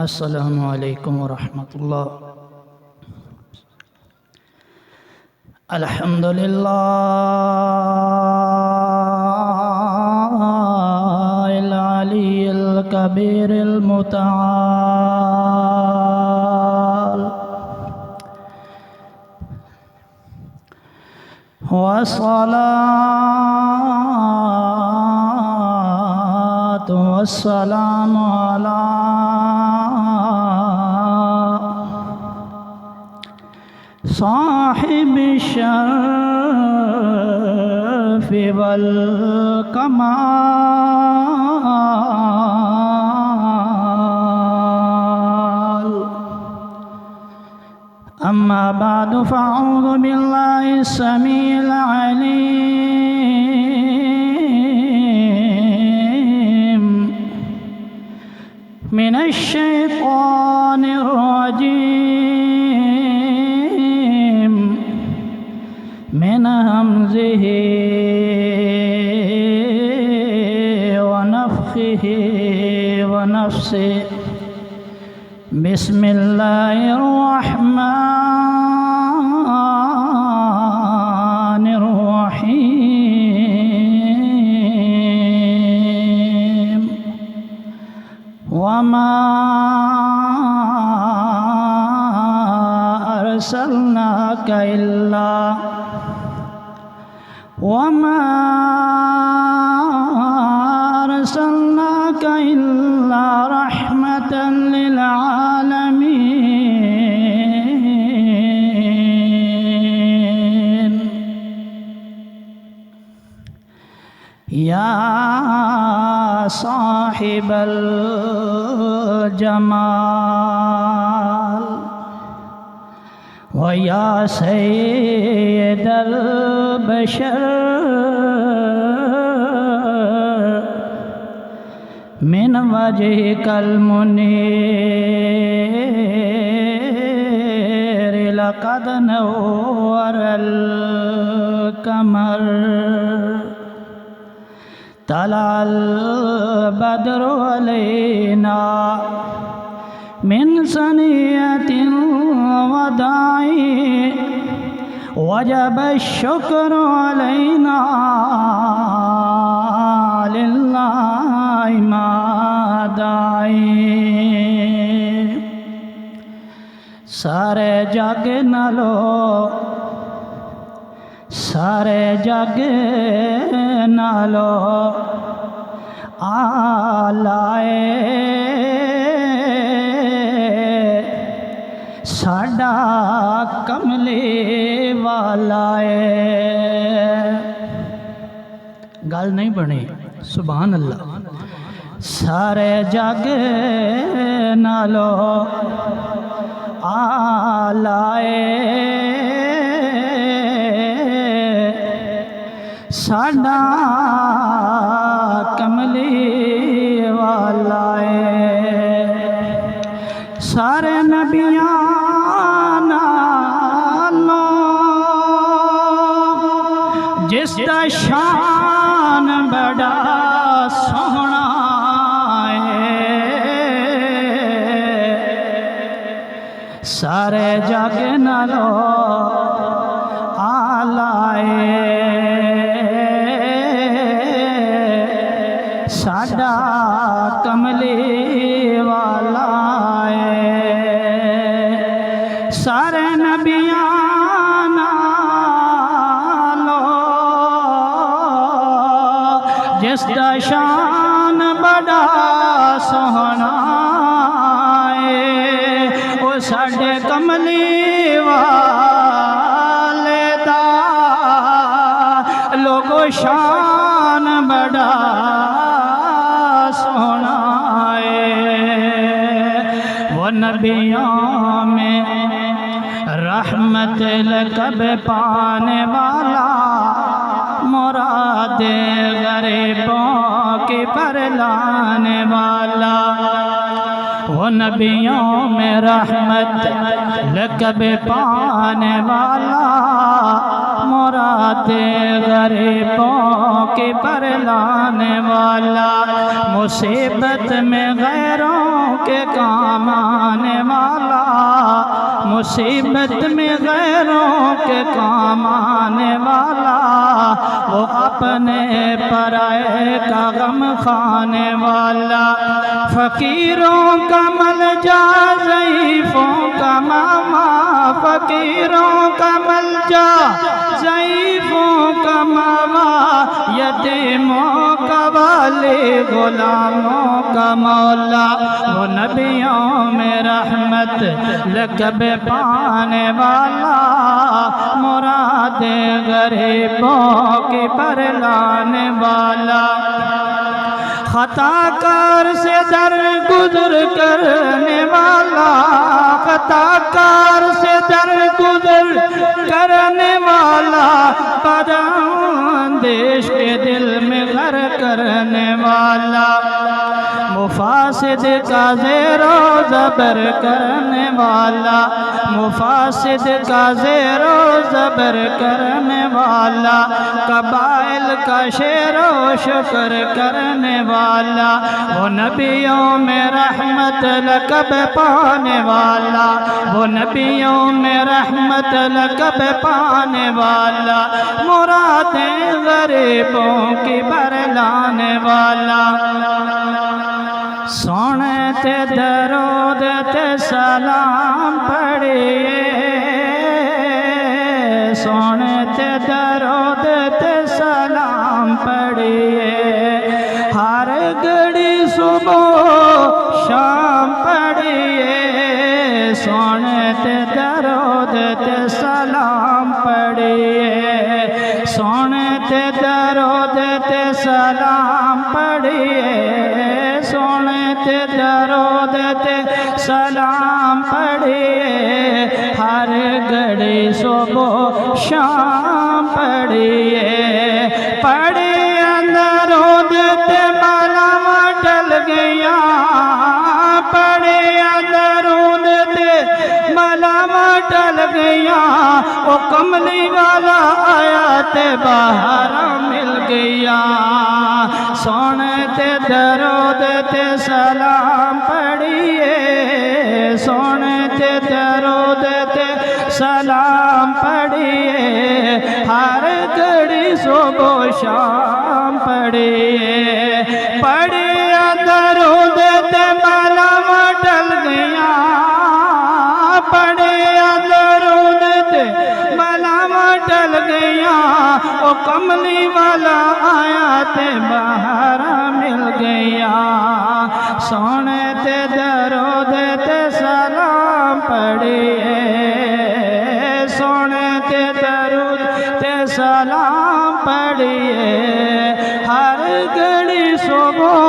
السلام علیکم ورحمۃ اللہ۔ الحمد للہ العلی الکبیر المتعال، والصلاة والسلام علی صاحب الشرف والکمال، اما بعد فاعوذ باللہ السمیع العلیم من الشیطان الرجیم، من همزه ونفخه ونفسه، بسم الله الرحمن الرحيم، وما أرسلناك إلا رحمة للعالمين، يا صاحب الجمال ويا سيد البشر، من وجهك المنير لقد نور القمر، طلع البدر علينا من ثنية الوداع، وجب الشكر علينا لله ما داعی، سارے جگ نالو آلائے ساڈا کملی والا ہے۔ گل نہیں بنی، سبحان اللہ۔ سارے جگ نالو آلائے ساڈا کملی والا ہے، سارے نبیاں نالوں جس دا شان بڑا سوہنا ہے، سارے جگ نالو آلائے ساڈا کملی والا ہے، سارے نبیاں نالوں جس دا شان بڑا سوہنا ہے، وہ ساڈے کملی والے دا لوگو شان بڑا سونا ہے، وہ نبیوں میں رحمت لقب پانے والا، مراد غریبوں کی پرلانے والا، وہ نبیوں میں رحمت لقب پانے والا، مراد غریبوں کی پرلانے والا، مصیبت میں غیروں کے کام آنے والا، مصیبت میں غیروں کے کام آنے والا، وہ اپنے پرائے کا غم کھانے والا، فقیروں کا ملجا ضعیفوں کا ماما، فقیروں کا ملجا ضعیفوں کا ماما، یتیموں کا والی غلاموں کا مولا، وہ نبیوں میں رحمت لقب پانے والا، مراد غریبوں کی پرلانے والا، خطا کار سے در گزر کرنے والا، خطا کار سے در گزر کرنے والا، بداندیش کے دل میں گھر کرنے والا، مفاسد کا زیر و زبر کرنے والا، مفاسد کا زیر و زبر کرنے والا، قبائل کا شعر و شکر کرنے والا، وہ نبیوں میں رحمت لقب پانے والا، وہ نبیوں میں رحمت لقب پانے والا، مرادیں غریبوں کی برلانے والا، سونے تے درود تے سلام پڑھیے، سونے تے درود تے سلام پڑھیے، ہر گھڑی صبح شام پڑھیے، سونے تے درود تے سلام پڑھیے، سونے تے درود تے سلام پڑھیے، سونے تے درود تے سلام پڑھیے، ہر گھڑی صبح شام پڑھیے، پڑھیے درود تے بلاواں ٹل گیا، پڑھیے درود تے بلاواں ٹل گیا، وہ کملی والا آیا تے باہر مل گیا، سونے تے درود تے سلام پڑھیے، سونے تے درود تے سلام پڑھیے، ہر گھڑی صبح شام پڑھیے، پڑھیے درود تے بلاواں ٹل گیا، پڑھیے درود تے بلاواں ٹل گیا، وہ کملی والا آیا تے باہر مل گیا، سونے تے درود تے سلام پڑھیے، سونے تے درود تے سلام پڑھیے، ہر گھڑی صبح